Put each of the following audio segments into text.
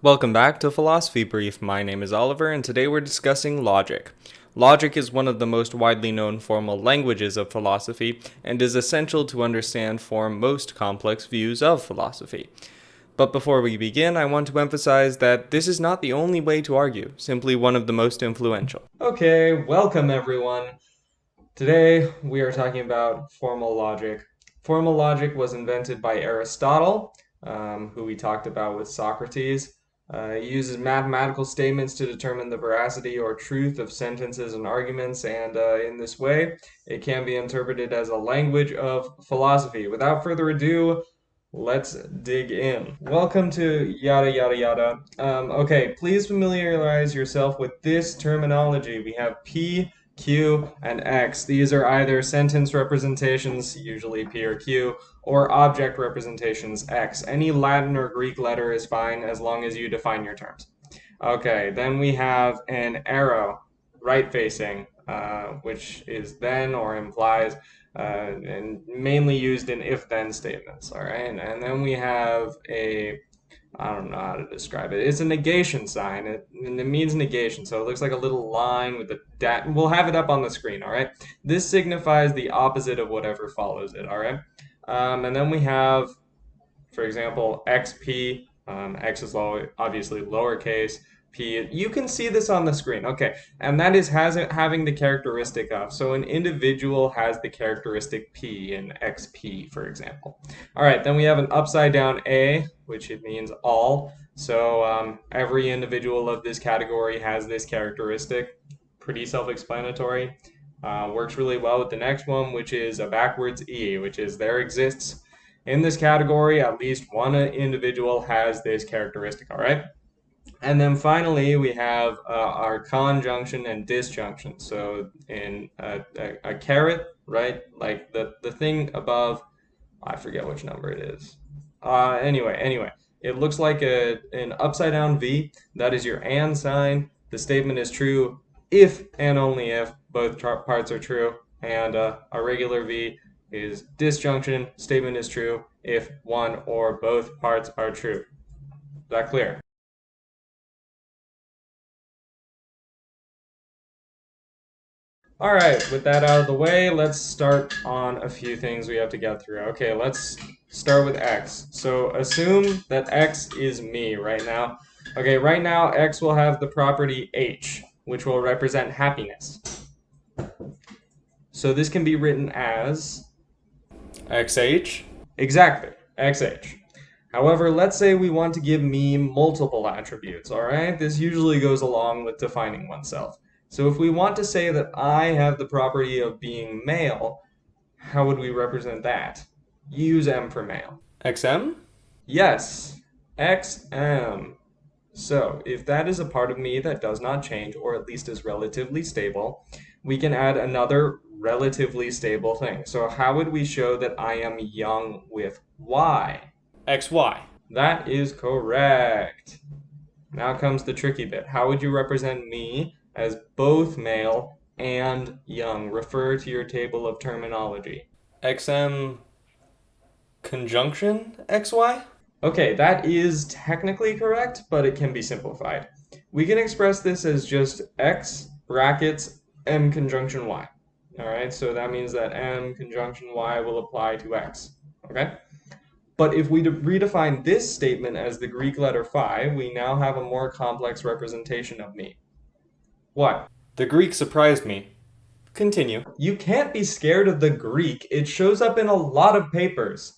Welcome back to Philosophy Brief. My name is Oliver, and today we're discussing logic. Logic is one of the most widely known formal languages of philosophy and is essential to understand form most complex views of philosophy. But before we begin, I want to emphasize that this is not the only way to argue, simply one of the most influential. Okay, welcome everyone. Today we are talking about formal logic. Formal logic was invented by Aristotle, who we talked about with Socrates. It uses mathematical statements to determine the veracity or truth of sentences and arguments, and in this way, it can be interpreted as a language of philosophy. Without further ado, let's dig in. Welcome to yada yada yada. Okay, please familiarize yourself with this terminology. We have P, Q, and X. These are either sentence representations, usually P or Q, or object representations, X. Any Latin or Greek letter is fine as long as you define your terms. Okay, then we have an arrow, right facing, which is then or implies, and mainly used in if-then statements, all right? And then we have I don't know how to describe it. It's a negation sign. It means negation, so it looks like a little line with the We'll have it up on the screen, all right? This signifies the opposite of whatever follows it, all right? And then we have, for example, XP. X is obviously lowercase. P. You can see this on the screen. Okay, and that is having the characteristic of. So an individual has the characteristic P in XP, for example. All right, then we have an upside down A, which it means all. So every individual of this category has this characteristic. Pretty self-explanatory. Works really well with the next one, which is a backwards E, which is there exists in this category, at least one individual has this characteristic, all right? And then finally, we have our conjunction and disjunction. So in a caret, right? Like the thing above, I forget which number it is. Anyway, it looks like an upside down V. That is your and sign. The statement is true if and only if both parts are true. And a regular V is disjunction. Statement is true if one or both parts are true. Is that clear? All right, with that out of the way, let's start on a few things we have to get through. Okay, let's start with X. So assume that X is me right now. Okay, right now X will have the property H, which will represent happiness. So this can be written as XH? Exactly, XH. However, let's say we want to give me multiple attributes, all right? This usually goes along with defining oneself. So if we want to say that I have the property of being male, how would we represent that? Use M for male. XM? Yes, XM. So if that is a part of me that does not change, or at least is relatively stable, we can add another relatively stable thing. So how would we show that I am young with Y? XY. That is correct. Now comes the tricky bit. How would you represent me as both male and young? Refer to your table of terminology. XM conjunction XY? Okay, that is technically correct, but it can be simplified. We can express this as just X brackets M conjunction Y. All right, so that means that M conjunction Y will apply to X. Okay? But if we redefine this statement as the Greek letter phi, we now have a more complex representation of me. What? The Greek surprised me. Continue. You can't be scared of the Greek. It shows up in a lot of papers.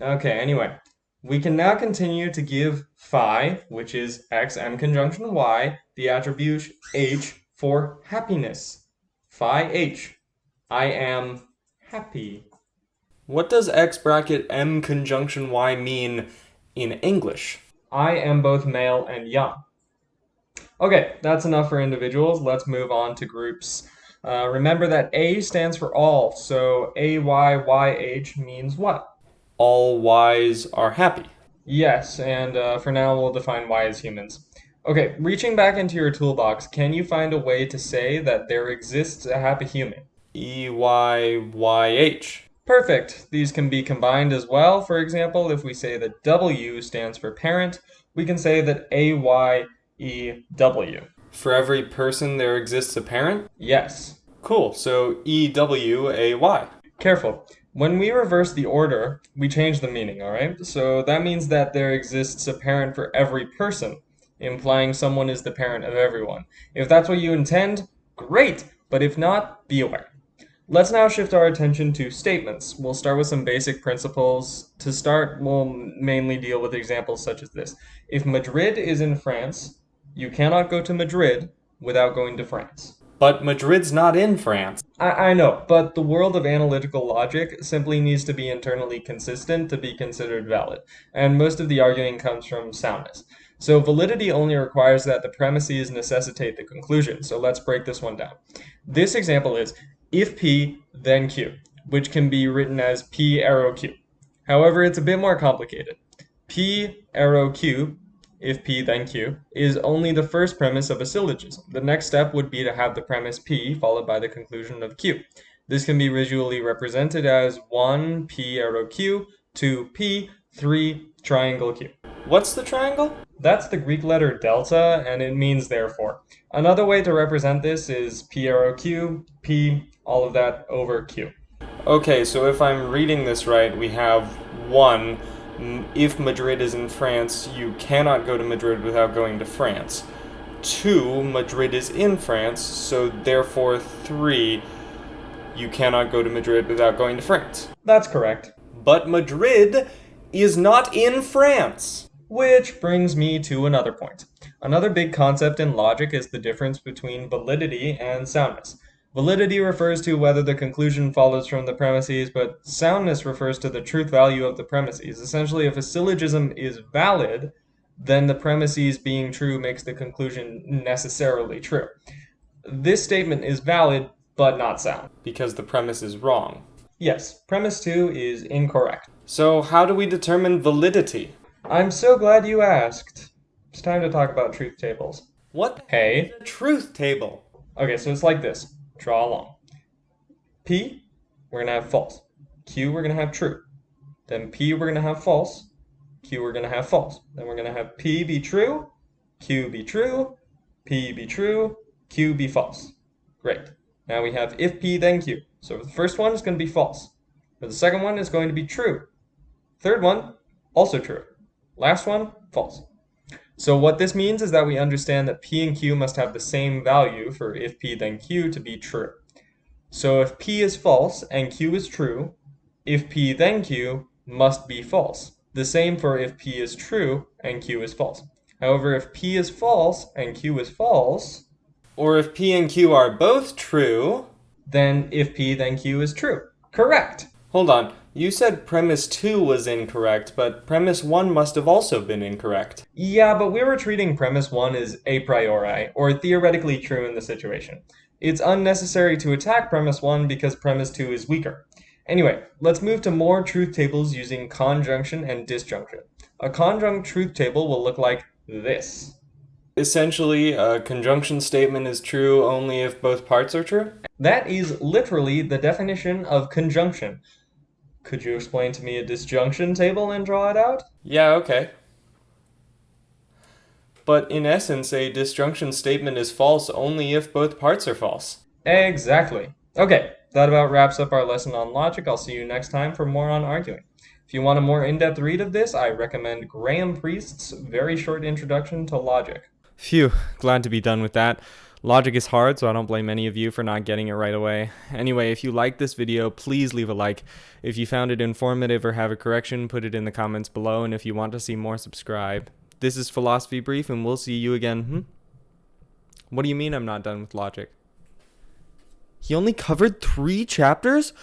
Okay, anyway. We can now continue to give phi, which is x m conjunction y, the attribute h for happiness. Phi h. I am happy. What does x bracket m conjunction y mean in English? I am both male and young. Okay, that's enough for individuals. Let's move on to groups. Remember that A stands for all, so AYYH means what? All Ys are happy. Yes, and for now we'll define Y as humans. Okay, reaching back into your toolbox, can you find a way to say that there exists a happy human? EYYH. Perfect. These can be combined as well. For example, if we say that W stands for parent, we can say that AYEW. For every person, there exists a parent? Yes. Cool, so EWAY. Careful. When we reverse the order, we change the meaning, alright? So that means that there exists a parent for every person, implying someone is the parent of everyone. If that's what you intend, great! But if not, be aware. Let's now shift our attention to statements. We'll start with some basic principles. To start, we'll mainly deal with examples such as this. If Madrid is in France, you cannot go to Madrid without going to France. But Madrid's not in France. I know, but the world of analytical logic simply needs to be internally consistent to be considered valid, and most of the arguing comes from soundness. So validity only requires that the premises necessitate the conclusion, so let's break this one down. This example is, if P, then Q, which can be written as P arrow Q. However, it's a bit more complicated. P arrow Q, if P then Q, is only the first premise of a syllogism. The next step would be to have the premise P followed by the conclusion of Q. This can be visually represented as 1 P arrow Q, 2 P, 3 triangle Q. What's the triangle? That's the Greek letter delta, and it means therefore. Another way to represent this is P arrow Q, P, all of that over Q. Okay, so if I'm reading this right, we have 1, if Madrid is in France, you cannot go to Madrid without going to France. 2, Madrid is in France, so therefore 3, you cannot go to Madrid without going to France. That's correct. But Madrid is not in France. Which brings me to another point. Another big concept in logic is the difference between validity and soundness. Validity refers to whether the conclusion follows from the premises, but soundness refers to the truth value of the premises. Essentially, if a syllogism is valid, then the premises being true makes the conclusion necessarily true. This statement is valid, but not sound. Because the premise is wrong. Yes, premise 2 is incorrect. So how do we determine validity? I'm so glad you asked. It's time to talk about truth tables. What? Hey. Truth table. Okay, so it's like this. Draw along. P, we're going to have false. Q, we're going to have true. Then P, we're going to have false. Q, we're going to have false. Then we're going to have P be true, Q be true, P be true, Q be false. Great. Now we have if P, then Q. So the first one is going to be false. For the second one, it's going to be true. Third one, also true. Last one, false. So what this means is that we understand that P and Q must have the same value for if P then Q to be true. So if P is false and Q is true, if P then Q must be false. The same for if P is true and Q is false. However, if P is false and Q is false, or if P and Q are both true, then if P then Q is true. Correct. Hold on. You said premise 2 was incorrect, but premise 1 must have also been incorrect. Yeah, but we were treating premise 1 as a priori, or theoretically true in the situation. It's unnecessary to attack premise 1 because premise 2 is weaker. Anyway, let's move to more truth tables using conjunction and disjunction. A conjunct truth table will look like this. Essentially, a conjunction statement is true only if both parts are true? That is literally the definition of conjunction. Could you explain to me a disjunction table and draw it out? Yeah, okay. But in essence, a disjunction statement is false only if both parts are false. Exactly. Okay, that about wraps up our lesson on logic. I'll see you next time for more on arguing. If you want a more in-depth read of this, I recommend Graham Priest's very short introduction to logic. Phew, glad to be done with that. Logic is hard, so I don't blame any of you for not getting it right away. Anyway, if you liked this video, please leave a like. If you found it informative or have a correction, put it in the comments below, and if you want to see more, subscribe. This is Philosophy Brief, and we'll see you again. What do you mean I'm not done with logic? He only covered 3 chapters?